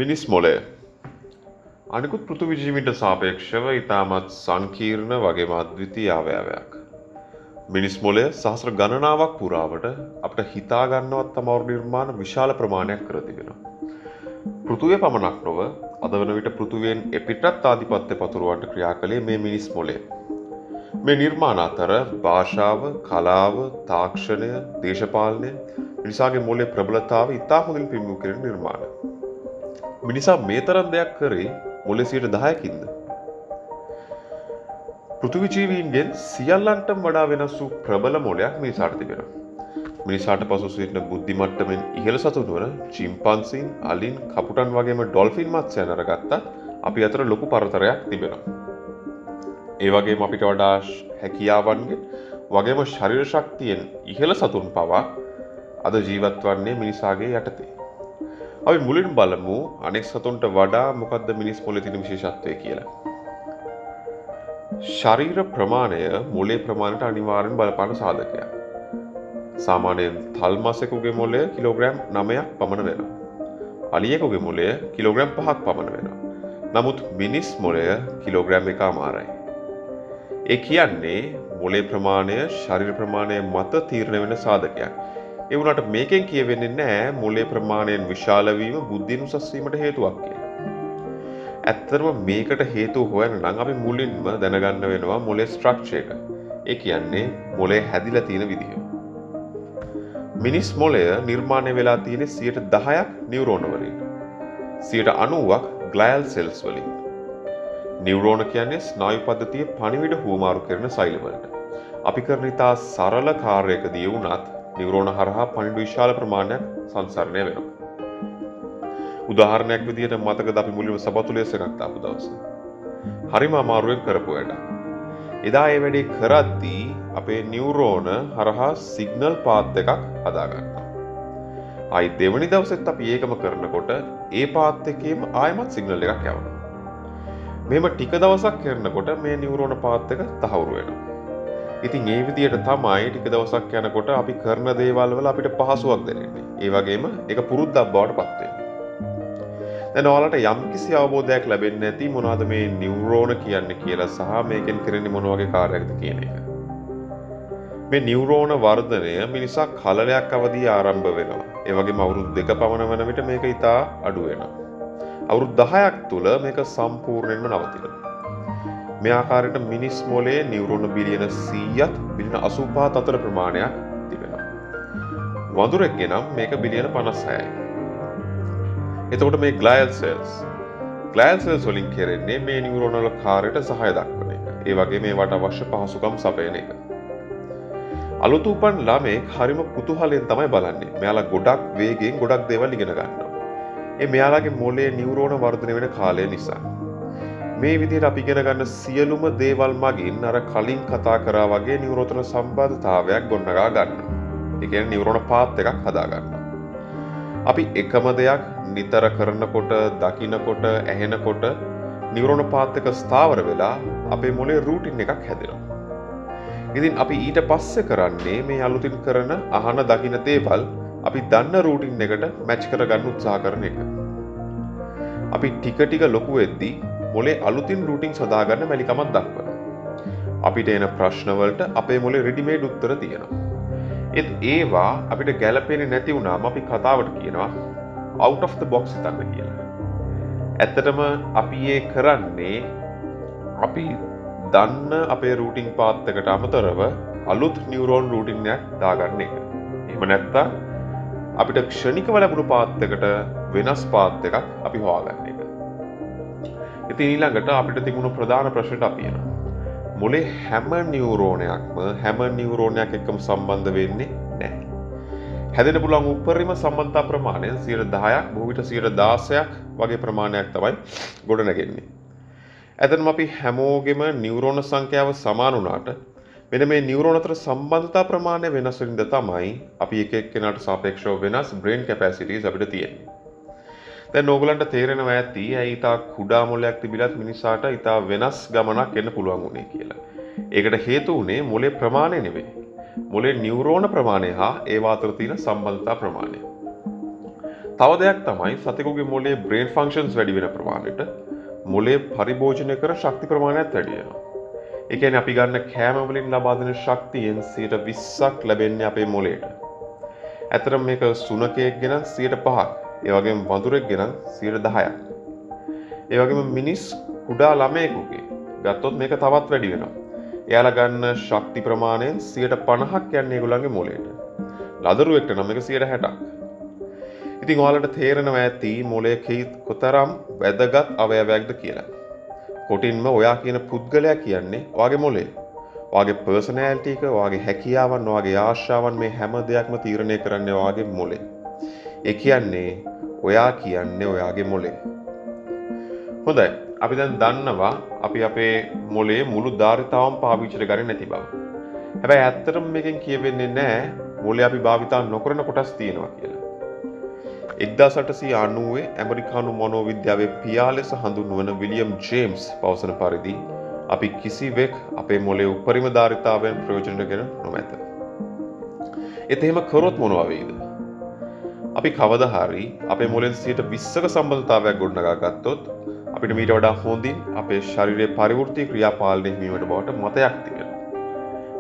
මිනිස් මොලය අනිකුත් පෘථිවි ජීවීන්ට සාපේක්ෂව ඉතාමත් සංකීර්ණ වගේම අද්විතීය අවයවයක්. මිනිස් මොලය සහස්‍ර ගණනාවක් පුරාවට අපිට හිතා ගන්නවත් අමාරු නිර්මාණ විශාල ප්‍රමාණයක් කර තිබෙනවා. පෘථිවිය පමණක් නොව අද වන විට පෘථිවියෙන් එපිටත් ආධිපත්‍ය පතුරවන්නට ක්‍රියා කළේ මේ මිනිස් මොලය. මේ නිර්මාණ අතර භාෂාව, කලාව, තාක්ෂණය, දේශපාලනය මිනිසාගේ මොලේ ප්‍රබලතාව ඉතා හොඳින් පිළිබිඹු කරන නිර්මාණ. මිනිසා මේ තරම් දෙයක් කරේ මොලේ 10%කින්ද? පෘථිවි ජීවීන්ගෙන් සියල්ලන්ටම වඩා වෙනස් වූ ප්‍රබල මොලයක් මිනිසාට තිබෙනවා. මිනිසාට පසු සිටින බුද්ධි මට්ටමින් ඉහළ සතුන් වන චිම්පන්සීන්, අලින්, කපුටන් වගේම ඩොල්ෆින් මත්ස්‍යයන් අරගත්තත් අපි අතර ලොකු පරතරයක් තිබෙනවා. ඒ වගේම අපිට වඩා හැකියාවන්ගෙන් වගේම ශරීර ශක්තියෙන් ඉහළ සතුන් පවා අද ජීවත් වන්නේ මිනිසාගේ යටතේ. අපි මුලින් බලමු අනෙක් සතුන්ට වඩා මොකක්ද මිනිස් මොලේ තියෙන විශේෂත්වය කියලා. ශරීර ප්‍රමාණය මොලේ ප්‍රමාණයට අනිවාර්යෙන් බලපාන සාධකයක්. සාමාන්‍යයෙන් තල්මසෙකුගේ මොලය කිලෝග්‍රෑම් 9ක් පමණ වෙනවා. අලියෙකුගේ මොලය කිලෝග්‍රෑම් 5ක් පමණ වෙනවා. නමුත් මිනිස් මොලය කිලෝග්‍රෑම් 1.5යි. ඒ කියන්නේ මොලේ ප්‍රමාණය ශරීර ප්‍රමාණය මත තීරණය වෙන සාධකයක්. ඒ වුණාට මේකෙන් කියවෙන්නේ නැහැ මොලේ ප්‍රමාණයෙන් විශාල වීම බුද්ධිය උසස් වීමට හේතුවක් කියලා. ඇත්තටම මේකට හේතුව හොයන්න නම් අපි මුලින්ම දැනගන්න වෙනවා මොලේ ස්ට්‍රක්චර් එක. ඒ කියන්නේ මොලේ හැදිලා තියෙන විදිහ. මිනිස් මොලය නිර්මාණය වෙලා තියෙන්නේ 10%ක් නියුරෝන වලින්. 90%ක් ග්ලයල් සෙල්ස් වලින්. නියුරෝන කියන්නේ ස්නායු පද්ධතියේ පණිවිඩ හුවමාරු කරන සෛල වලට. අපි කරන ඉතා සරල කාර්යයකදී වුණත් නියුරෝන හරහා පණිවිඩ විශාල ප්‍රමාණයක් සංසරණය වෙනවා. උදාහරණයක් විදිහට මතකද අපි මුලින්ම සබතුලියස් එකක් දාපු දවස. හරිම අමාරුවෙන් කරපු වැඩක්. එදා ඒ වැඩේ කරද්දී අපේ නියුරෝන හරහා සිග්නල් පාත් එකක් හදාගන්නවා. ආයි දෙවෙනි දවසෙත් අපි ඒකම කරනකොට ඒ පාත් එකේම ආයෙමත් සිග්නල් එකක් යවනවා. මෙහෙම ටික දවසක් කරනකොට මේ නියුරෝන පාත් එක තහවුරු වෙනවා. ඉතින් ඒ විදිහට තමයි ටික දවසක් යනකොට අපි කරන දේවල් වල අපිට පහසුවක් දැනෙන්නේ. ඒ වගේම ඒක පුරුද්දක් බවට පත් වෙනවා. දැන් ඔයාලට යම්කිසි අවබෝධයක් ලැබෙන්නේ නැති මොනවද මේ නියුරෝන කියන්නේ කියලා සහ මේකෙන් කරන්නේ මොන වගේ කාර්යයක්ද කියන එක. මේ නියුරෝන වර්ධනය මිනිසා කලලයක් අවදී ආරම්භ වෙනවා. ඒ වගේම අවුරුදු 2 පමණ වන විට මේක ඉතා අඩු වෙනවා. අවුරුදු 10ක් තුල මේක සම්පූර්ණයෙන්ම නවතිනවා. මේ ආකාරයට මිනිස් මොලේ නියුරෝන බිලියන 100ත් බිලියන 85ත් අතර ප්‍රමාණයක් තිබෙනවා. වඳුරෙක්ගේ නම් මේක බිලියන 56යි. එතකොට මේ ග්ලයල් සෙල්ස් වලින් කරන්නේ මේ නියුරෝන වල කාර්යයට සහාය දක්වන එක. ඒ වගේම ඒවට අවශ්‍ය පහසුකම් සපයන එක. අලුත උපන් ළමෙක් හරිම කුතුහලයෙන් තමයි බලන්නේ. මෙයාලා ගොඩක් වේගෙන් ගොඩක් දේවල් ඉගෙන ගන්නවා. ඒ මෙයාලාගේ මොලේ නියුරෝන වර්ධනය වෙන කාලය නිසා. මේ විදිහට අපි ඉගෙන ගන්න සියලුම දේවල් මගින් අර කලින් කතා කරා වගේ නියුරෝතන සම්බන්ධතාවයක් ගොඩනගා ගන්නවා. ඒ කියන්නේ නියුරෝන පාත් එකක් හදා ගන්නවා. අපි එකම දෙයක් නිතර කරනකොට, දකින්නකොට, ඇහෙනකොට නියුරෝන පාත් එක ස්ථාවර වෙලා අපේ මොලේ රූටින් එකක් හැදෙනවා. ඉතින් අපි ඊට පස්සේ කරන්නේ මේ අලුතින් කරන අහන දකින්න දේවල් අපි දන්න රූටින් එකට මැච් කරගන්න උත්සාහ කරන එක. අපි ටික ලොකු වෙද්දී මොලේ අලුතින් රූටින් සදාගන්න මැලිකමක් දක්වනවා. අපිට එන ප්‍රශ්න වලට අපේ මොලේ රෙඩිමේඩ් උත්තර තියෙනවා. ඒවා අපිට ගැළපෙන්නේ නැති වුණාම අපි කතාවට කියනවා out of the box හිතන්න කියලා. ඇත්තටම අපි ඒ කරන්නේ අපි දන්න අපේ රූටින් පාත් එකට අමතරව අලුත් නියුරෝන් රූටින් එකක් දාගන්න එක. එහෙම නැත්නම් අපිට ක්ෂණිකව ලැබුණු පාත් එකට වෙනස් පාත් එකක් අපි හොයාගන්න එක. ඉතින් ඊළඟට අපිට තිබුණු ප්‍රධාන ප්‍රශ්නට අපි එනවා. මොලේ හැම නියුරෝනයක් එක්කම සම්බන්ධ වෙන්නේ නැහැ. හැදෙන්න පුළුවන් උපරිම සම්බන්ධතා ප්‍රමාණය 10%ක්, බොහෝ විට 16%ක් වගේ ප්‍රමාණයක් තමයි ගොඩනගෙන්නේ. ඇත්තටම අපි හැමෝගෙම නියුරෝන සංඛ්‍යාව සමාන වුණාට මෙන්න මේ නියුරෝන අතර සම්බන්ධතා ප්‍රමාණය වෙනස් වෙනින්ද තමයි අපි එක එක්කෙනාට සාපේක්ෂව වෙනස් බ්‍රේන් කැපැසිටිස් අපිට තියෙන්නේ. දැන් ඕගලන්ට තේරෙනවා ඇති ඇයි තා කුඩා මොලයක් තිබිලත් මිනිසාට ඊට වෙනස් ගමනක් එන්න පුළුවන් උනේ කියලා. ඒකට හේතු උනේ මොලේ ප්‍රමාණය නෙවෙයි. මොලේ නියුරෝන ප්‍රමාණය හා ඒවා අතර තියෙන සම්බන්ධතා ප්‍රමාණය. තව දෙයක් තමයි සතෙකුගේ මොලේ බ්‍රේන් ෆන්ක්ෂන්ස් වැඩි වෙන ප්‍රමාණයට මොලේ පරිභෝජනය කර ශක්ති ප්‍රමාණයත් වැඩි වෙනවා. ඒ කියන්නේ අපි ගන්න කෑම වලින් ලබා දෙන ශක්තියෙන් 20%ක් ලැබෙන්නේ අපේ මොලේට. ඇත්තටම මේක සුනකයෙක් ගෙනත් 5%ක්, ඒ වගේම වඳුරෙක් ගෙනත් 10%ක්. ඒ වගේම මිනිස් කුඩා ළමයෙකුගේ ගත්තොත් මේක තවත් වැඩි වෙනවා. එයාලා ගන්න ශක්ති ප්‍රමාණයෙන් 50%ක් යන්නේ ඒගොල්ලන්ගේ මොලේට. ලදරුවෙක්ට නම් මේක 60%ක්. ඉතින් ඔයාලට තේරෙනවා ඇති මොලේ කොතරම් වැදගත් අවයවයක්ද කියලා. කොටින්ම ඔයා කියන පුද්ගලයා කියන්නේ ඔයාගේ මොලේ. ඔයාගේ පර්සනැලිටි එක, ඔයාගේ හැකියාවන්, ඔයාගේ ආශාවන් මේ හැම දෙයක්ම තීරණය කරන්නේ ඔයාගේ මොලේ. ඒ කියන්නේ ඔයා කියන්නේ ඔයාගේ මොලේ. හොඳයි. අපි දැන් දන්නවා අපි අපේ මොලේ මුළු ධාරිතාවම පාවිච්චිට ගන්නේ නැති බව. හැබැයි ඇත්තටම මේකෙන් කියවෙන්නේ නැහැ මොලේ අපි භාවිතා නොකරන කොටස් තියෙනවා කියලා. 1890 ඇමරිකානු මනෝවිද්‍යාවේ පියා ලෙස හඳුන්වන විලියම් ජේම්ස් පවසන පරිදි අපි කිසිවෙක් අපේ මොලේ උපරිම ධාරිතාවයෙන් ප්‍රයෝජනගෙන නොමැත. ඒත් එහෙම කරොත් මොනවා වෙයිද? අපි කවදා හරි අපේ මොලෙන් 20%ක සම්බන්ධතාවයක් ගොඩනගා ගත්තොත් අපිට මීට වඩා හොඳින් අපේ ශරීරයේ පරිවෘත්ති ක්‍රියාපාලනය කිරීමට බවට මතයක් තිබෙනවා.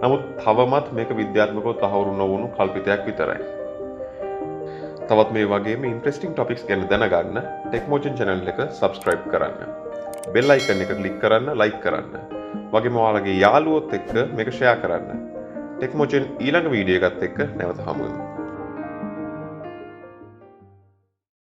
නමුත් තවමත් මේක විද්‍යාත්මකව තහවුරු නොවුණු කල්පිතයක් විතරයි. තවත් මේ වගේම ඉන්ට්‍රෙස්ටිං ටොපික්ස් ගැන දැනගන්න ටෙක්මෝජන් channel එක subscribe කරන්න. bell icon එක click කරන්න, like කරන්න. වගේම ඔයාලගේ යාළුවොත් එක්ක මේක share කරන්න. ටෙක්මෝජන් ඊළඟ වීඩියෝ එකත් එක්ක නැවත හමු වෙමු.